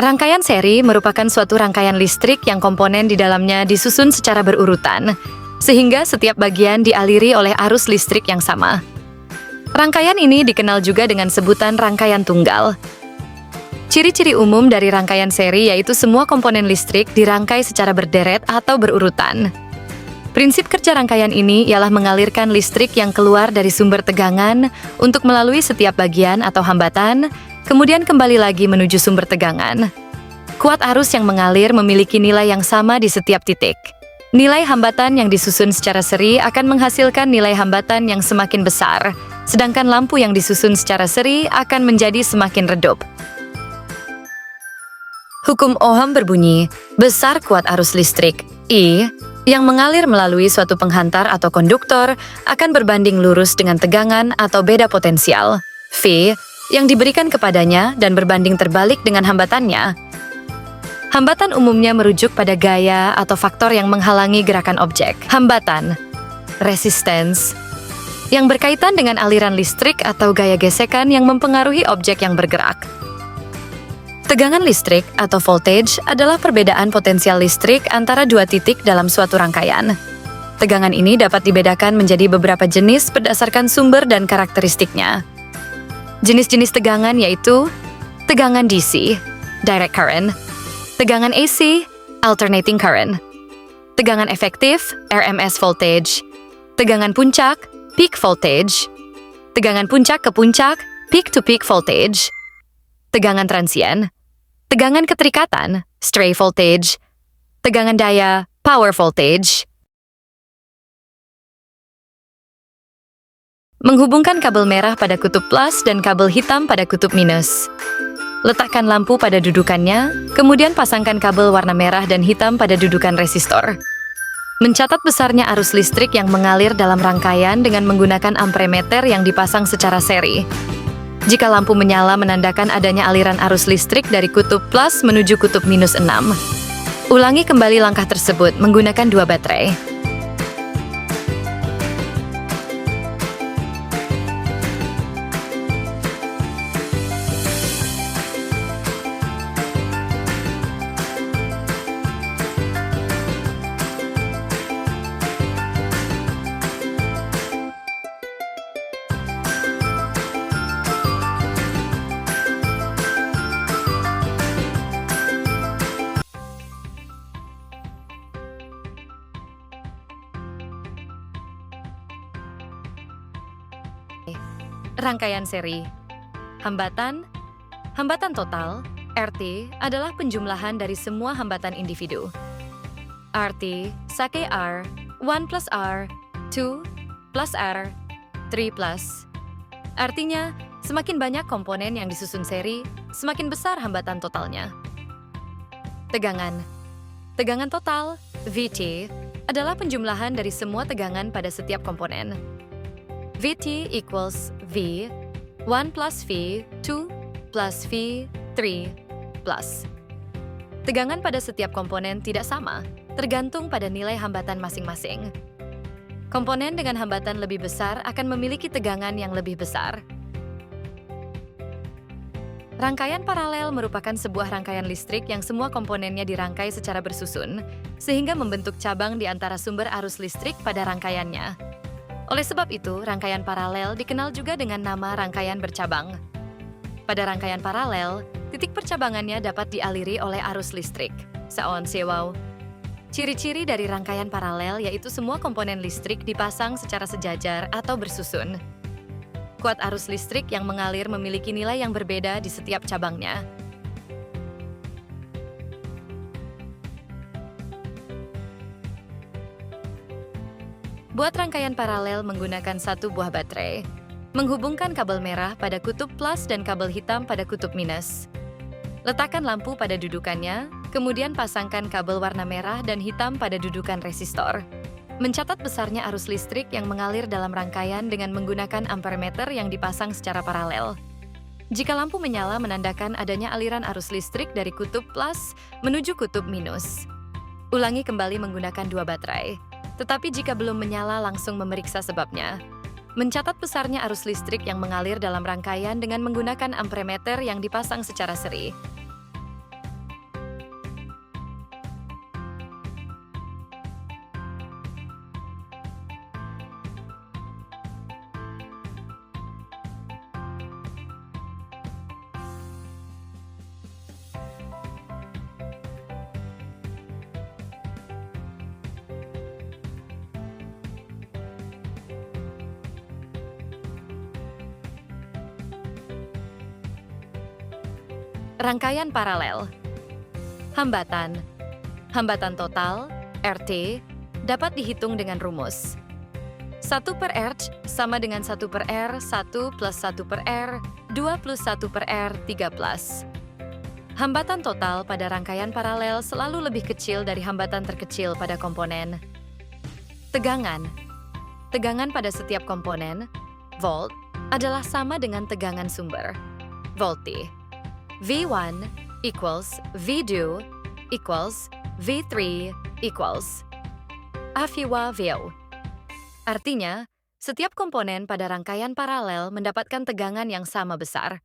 Rangkaian seri merupakan suatu rangkaian listrik yang komponen di dalamnya disusun secara berurutan, sehingga setiap bagian dialiri oleh arus listrik yang sama. Rangkaian ini dikenal juga dengan sebutan rangkaian tunggal. Ciri-ciri umum dari rangkaian seri yaitu semua komponen listrik dirangkai secara berderet atau berurutan. Prinsip kerja rangkaian ini ialah mengalirkan listrik yang keluar dari sumber tegangan untuk melalui setiap bagian atau hambatan, kemudian kembali lagi menuju sumber tegangan. Kuat arus yang mengalir memiliki nilai yang sama di setiap titik. Nilai hambatan yang disusun secara seri akan menghasilkan nilai hambatan yang semakin besar, sedangkan lampu yang disusun secara seri akan menjadi semakin redup. Hukum Ohm berbunyi, besar kuat arus listrik, I, yang mengalir melalui suatu penghantar atau konduktor akan berbanding lurus dengan tegangan atau beda potensial, V, yang diberikan kepadanya dan berbanding terbalik dengan hambatannya. Hambatan umumnya merujuk pada gaya atau faktor yang menghalangi gerakan objek. Hambatan, resistance, yang berkaitan dengan aliran listrik atau gaya gesekan yang mempengaruhi objek yang bergerak. Tegangan listrik atau voltage adalah perbedaan potensial listrik antara dua titik dalam suatu rangkaian. Tegangan ini dapat dibedakan menjadi beberapa jenis berdasarkan sumber dan karakteristiknya. Jenis-jenis tegangan yaitu tegangan DC, direct current, tegangan AC, alternating current, tegangan efektif, RMS voltage, tegangan puncak, peak voltage, tegangan puncak ke puncak, peak to peak voltage, tegangan transien, tegangan keterikatan, stray voltage, tegangan daya, power voltage. Menghubungkan kabel merah pada kutub plus dan kabel hitam pada kutub minus. Letakkan lampu pada dudukannya, kemudian pasangkan kabel warna merah dan hitam pada dudukan resistor. Mencatat besarnya arus listrik yang mengalir dalam rangkaian dengan menggunakan amperemeter yang dipasang secara seri. Jika lampu menyala menandakan adanya aliran arus listrik dari kutub plus menuju kutub minus 6. Ulangi kembali langkah tersebut menggunakan 2 baterai. Rangkaian seri. Hambatan total, RT, adalah penjumlahan dari semua hambatan individu. RT, Sake R, 1 plus R, 2 plus R, 3 plus. Artinya, semakin banyak komponen yang disusun seri, semakin besar hambatan totalnya. Tegangan total, VT, adalah penjumlahan dari semua tegangan pada setiap komponen. VT equals V, 1 plus V, 2 plus V, 3 plus. Tegangan pada setiap komponen tidak sama, tergantung pada nilai hambatan masing-masing. Komponen dengan hambatan lebih besar akan memiliki tegangan yang lebih besar. Rangkaian paralel merupakan sebuah rangkaian listrik yang semua komponennya dirangkai secara bersusun, sehingga membentuk cabang di antara sumber arus listrik pada rangkaiannya. Oleh sebab itu, rangkaian paralel dikenal juga dengan nama rangkaian bercabang. Pada rangkaian paralel, titik percabangannya dapat dialiri oleh arus listrik. Saon sewaw. Ciri-ciri dari rangkaian paralel yaitu semua komponen listrik dipasang secara sejajar atau bersusun. Kuat arus listrik yang mengalir memiliki nilai yang berbeda di setiap cabangnya. Buat rangkaian paralel menggunakan 1 buah baterai. Menghubungkan kabel merah pada kutub plus dan kabel hitam pada kutub minus. Letakkan lampu pada dudukannya, kemudian pasangkan kabel warna merah dan hitam pada dudukan resistor. Mencatat besarnya arus listrik yang mengalir dalam rangkaian dengan menggunakan amperemeter yang dipasang secara paralel. Jika lampu menyala menandakan adanya aliran arus listrik dari kutub plus menuju kutub minus. Ulangi kembali menggunakan 2 baterai. Tetapi jika belum menyala langsung memeriksa sebabnya. Mencatat besarnya arus listrik yang mengalir dalam rangkaian dengan menggunakan amperemeter yang dipasang secara seri. Rangkaian paralel. Hambatan. Hambatan total, RT, dapat dihitung dengan rumus. 1 per R sama dengan 1 per R, 1 plus 1 per R, 2 plus 1 per R, 3+. Hambatan total pada rangkaian paralel selalu lebih kecil dari hambatan terkecil pada komponen. Tegangan. Tegangan pada setiap komponen, volt, adalah sama dengan tegangan sumber, volti. V1 equals V2 equals V3 equals AVIWA VO. Artinya, setiap komponen pada rangkaian paralel mendapatkan tegangan yang sama besar.